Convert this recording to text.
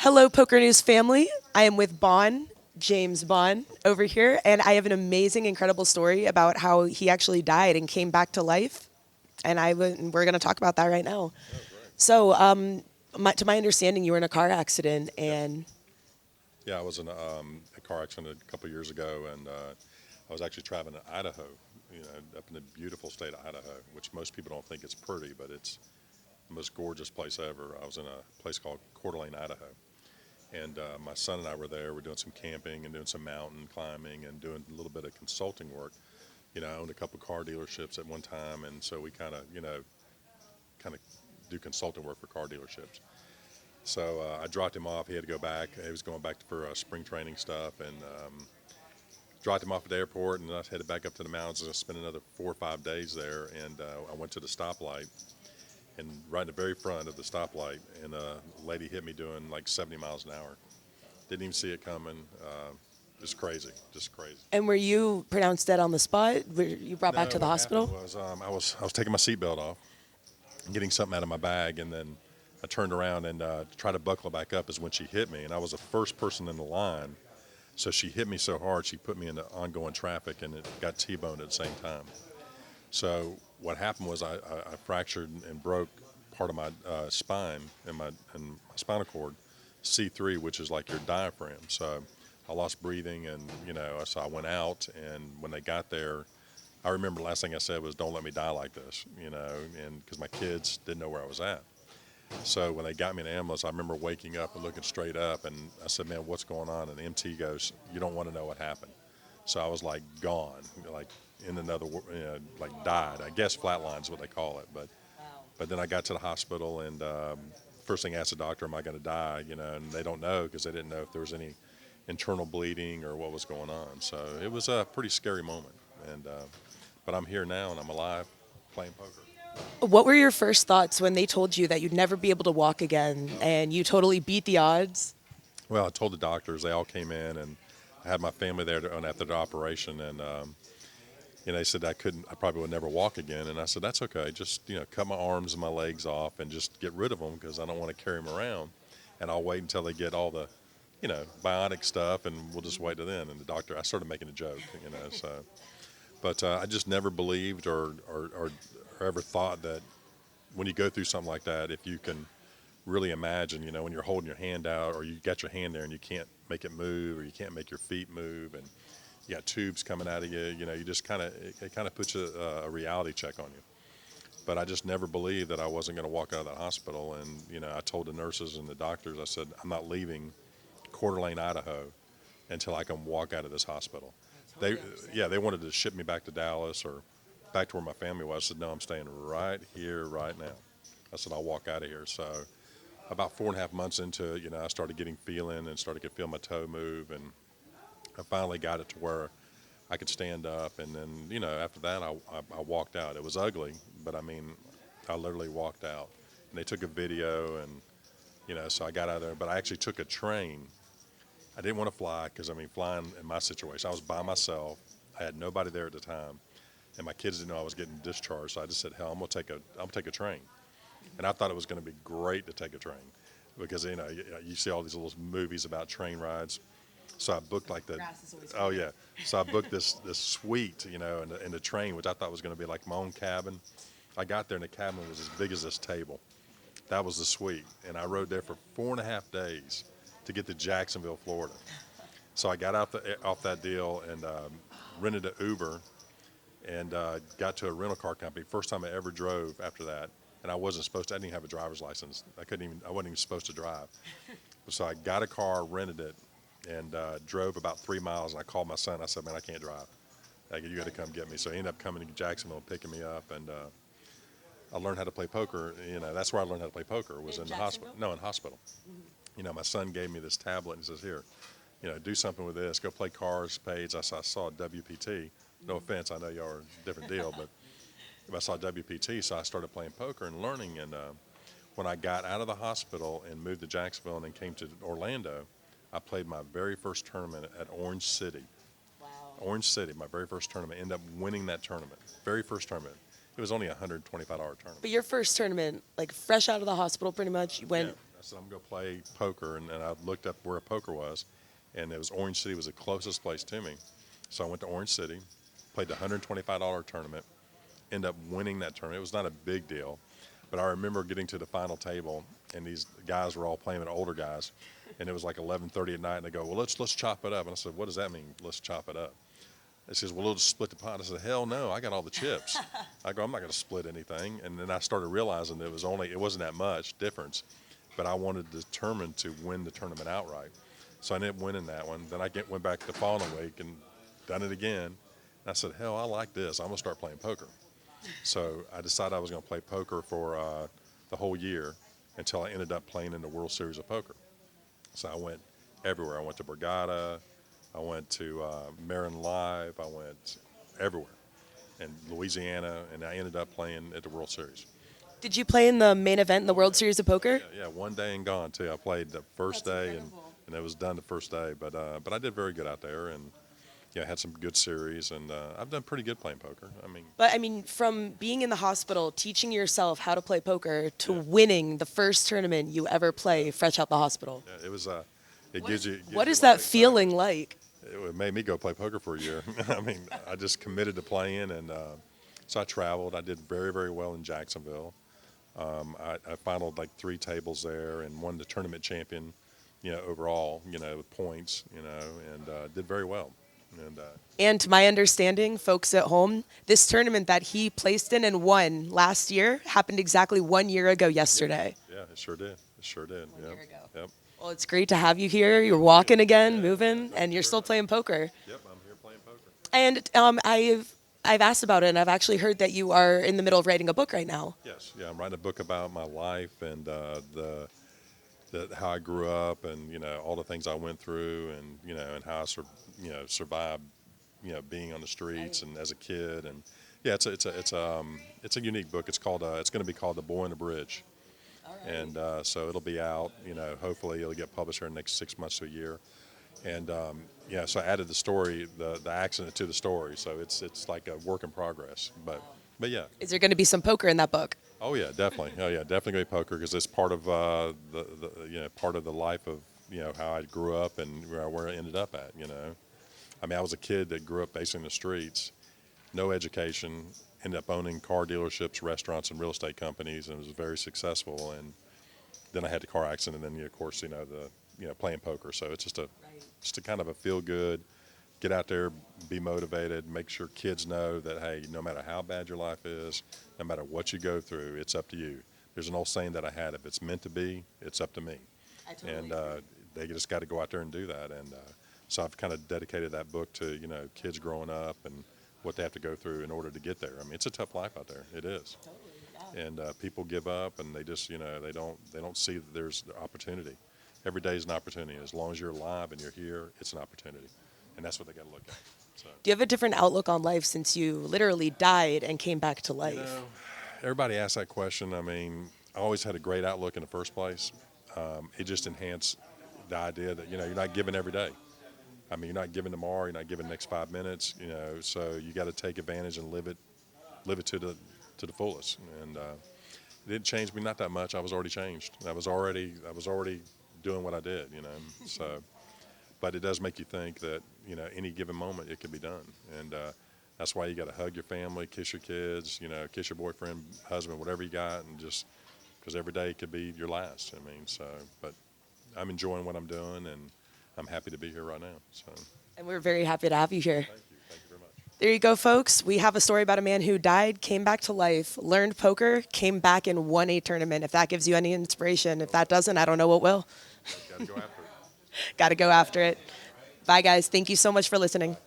Hello, PokerNews family. I am with Baune, James Baune, over here, and I have an amazing, incredible story about how he actually died and came back to life. And we're going to talk about that right now. So, to my understanding, you were in a car accident, and Yeah, I was in a car accident a couple years ago, and I was actually traveling to Idaho, up in the beautiful state of Idaho, which most people don't think it's pretty, but it's the most gorgeous place ever. I was in a place called Coeur d'Alene, Idaho, and my son and I were there. We're doing some camping and doing some mountain climbing and doing a little bit of consulting work. I owned a couple car dealerships at one time, and so we kind of do consulting work for car dealerships. So I dropped him off. He had to go back. He was going back for spring training stuff, and dropped him off at the airport, and I headed back up to the mountains and spent another 4 or 5 days there. And I went to the stoplight, and right in the very front of the stoplight, and a lady hit me doing like 70 miles an hour. Didn't even see it coming. Just crazy, just crazy. were you pronounced dead on the spot? Were you brought back No, to the what hospital? happened was I was taking my seatbelt off, getting something out of my bag, and then I turned around and tried to buckle it back up is when she hit me, and I was the first person in the line. So she hit me so hard, she put me into ongoing traffic, and it got T-boned at the same time. So what happened was I fractured and broke part of my spine and my spinal cord, C3, which is like your diaphragm. So I lost breathing, and so I went out, and when they got there, I remember the last thing I said was, "Don't let me die like this," and because my kids didn't know where I was at. So when they got me in the ambulance, I remember waking up and looking straight up, and I said, "Man, what's going on?" And the MT goes, "You don't want to know what happened." So I was like gone, like in another, like died. I guess flatline's what they call it. But then I got to the hospital, and first thing I asked the doctor, "Am I going to die?" And they don't know because they didn't know if there was any internal bleeding or what was going on. So it was a pretty scary moment. And but I'm here now, and I'm alive, playing poker. What were your first thoughts when they told you that you'd never be able to walk again and you totally beat the odds? Well, I told the doctors. They all came in, and I had my family there after the operation, and they said I probably would never walk again. And I said, "That's okay. Just cut my arms and my legs off, and just get rid of them because I don't want to carry them around. And I'll wait until they get all the, bionic stuff, and we'll just wait till then." And the doctor, I started making a joke, so. But I just never believed or ever thought that when you go through something like that, if you can really imagine, when you're holding your hand out or you got your hand there and you can't make it move or you can't make your feet move and you got tubes coming out of you, you just it kind of puts a reality check on you. But I just never believed that I wasn't going to walk out of that hospital. And, I told the nurses and the doctors, I said, "I'm not leaving Coeur d'Alene, Idaho until I can walk out of this hospital." They, yeah, they wanted to ship me back to Dallas or back to where my family was. I said, "No, I'm staying right here, right now." I said, "I'll walk out of here." So about 4.5 months into it, I started getting feeling and started to feel my toe move, and I finally got it to where I could stand up. And then, after that, I walked out. It was ugly, but I mean, I literally walked out. And they took a video, and so I got out of there. But I actually took a train. I didn't want to fly because, I mean, flying in my situation, I was by myself. I had nobody there at the time, and my kids didn't know I was getting discharged. So I just said, "Hell, I'm gonna take a train." And I thought it was going to be great to take a train because you see all these little movies about train rides. So I booked like the oh yeah. So I booked this suite, in the train, which I thought was going to be like my own cabin. I got there and the cabin was as big as this table. That was the suite, and I rode there for 4.5 days to get to Jacksonville, Florida. So I got off that deal and rented an Uber and got to a rental car company. First time I ever drove after that, and I wasn't supposed to. I didn't even have a driver's license. I wasn't even supposed to drive. So I got a car, rented it, and drove about 3 miles. And I called my son. I said, "Man, I can't drive. Like, you got to come get me." So he ended up coming to Jacksonville and picking me up, and I learned how to play poker. That's where I learned how to play poker was in the hospital. No, in hospital. My son gave me this tablet and says, "Here, do something with this. Go play cards, spades." I saw WPT. No offense, I know y'all are a different deal, but I saw WPT, so I started playing poker and learning. And when I got out of the hospital and moved to Jacksonville and then came to Orlando, I played my very first tournament at Orange City. Wow. Orange City, my very first tournament. Ended up winning that tournament. Very first tournament. It was only a $125 tournament. But your first tournament, like fresh out of the hospital, pretty much, you went. Yeah, I said, I'm going to play poker, and I looked up where poker was, and it was Orange City was the closest place to me. So I went to Orange City, played the $125 tournament, ended up winning that tournament. It was not a big deal, but I remember getting to the final table, and these guys were all playing, older guys, and it was like 11:30 at night, and they go, well, let's chop it up. And I said, what does that mean, let's chop it up? He says, well, we'll just split the pot. I said, hell no, I got all the chips. I go, I'm not going to split anything. And then I started realizing that it wasn't that much difference, but I wanted determined to win the tournament outright. So I ended up winning that one. Then I went back the following week and done it again. And I said, hell, I like this. I'm going to start playing poker. So I decided I was going to play poker for the whole year until I ended up playing in the World Series of Poker. So I went everywhere. I went to Borgata. I went to Marin Live. I went everywhere in Louisiana, and I ended up playing at the World Series. Did you play in the main event in the World Series of Poker? Yeah, one day and gone too. I played the first day, and it was done the first day. But I did very good out there, and yeah, I had some good series, and I've done pretty good playing poker. But I mean, from being in the hospital, teaching yourself how to play poker, to winning the first tournament you ever play fresh out the hospital. Yeah, it was. It gives you. What is that feeling like? It made me go play poker for a year. I just committed to playing, and so I traveled. I did very, very well in Jacksonville. I finaled like 3 tables there and won the tournament champion, overall, with points, and did very well. And to my understanding, folks at home, this tournament that he placed in and won last year happened exactly 1 year ago yesterday. Yeah, it sure did. It sure did. 1 year ago. Yep. Well, it's great to have you here. You're walking again, moving, and you're still playing poker. Yep, I'm here playing poker. And I've asked about it, and I've actually heard that you are in the middle of writing a book right now. Yes, yeah, I'm writing a book about my life and how I grew up, and all the things I went through, and how I survived, being on the streets and as a kid, and yeah, it's a unique book. It's called it's going to be called The Boy on the Bridge. And so it'll be out, hopefully it'll get published here in the next 6 months to a year. And yeah, so I added the story, the accident to the story. So it's like a work in progress. But yeah. Is there going to be some poker in that book? Oh yeah, definitely. Oh yeah, definitely going to be poker because it's part of part of the life of how I grew up and where I ended up at. I was a kid that grew up basically in the streets, no education. Ended up owning car dealerships, restaurants, and real estate companies, and was very successful. And then I had the car accident, and then of course, playing poker. So it's just a kind of a feel good, get out there, be motivated, make sure kids know that hey, no matter how bad your life is, no matter what you go through, it's up to you. There's an old saying that I had: if it's meant to be, it's up to me. And they just got to go out there and do that. And so I've kind of dedicated that book to kids growing up and what they have to go through in order to get there. It's a tough life out there. It is. Totally, yeah. And people give up, and they just, they don't see that there's opportunity. Every day is an opportunity. As long as you're alive and you're here, it's an opportunity, and that's what they got to look at. So. Do you have a different outlook on life since you literally died and came back to life? Everybody asks that question. I always had a great outlook in the first place. It just enhanced the idea that you're not given every day. You're not given tomorrow. You're not given the next 5 minutes. So you got to take advantage and live it to the fullest. And it didn't change me not that much. I was already changed. I was already doing what I did. So, but it does make you think that any given moment it could be done. And that's why you got to hug your family, kiss your kids, kiss your boyfriend, husband, whatever you got, and just because every day could be your last. But I'm enjoying what I'm doing, and I'm happy to be here right now. So. And we're very happy to have you here. Thank you. Thank you very much. There you go, folks. We have a story about a man who died, came back to life, learned poker, came back and won a tournament. If that gives you any inspiration. If that doesn't, I don't know what will. Got to go after it. Got to go after it. Bye, guys. Thank you so much for listening.